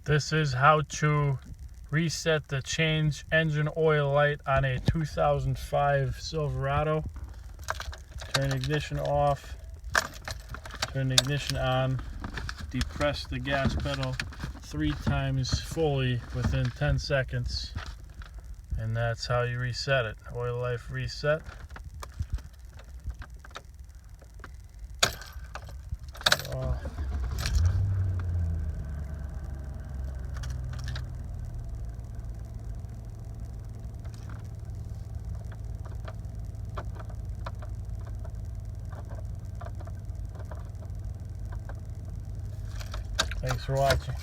This is how to reset the change engine oil light on a 2005 Silverado. Turn the ignition off, turn the ignition on, depress the gas pedal 3 times fully within 10 seconds, and that's how you reset it. Oil life reset. Thanks for watching.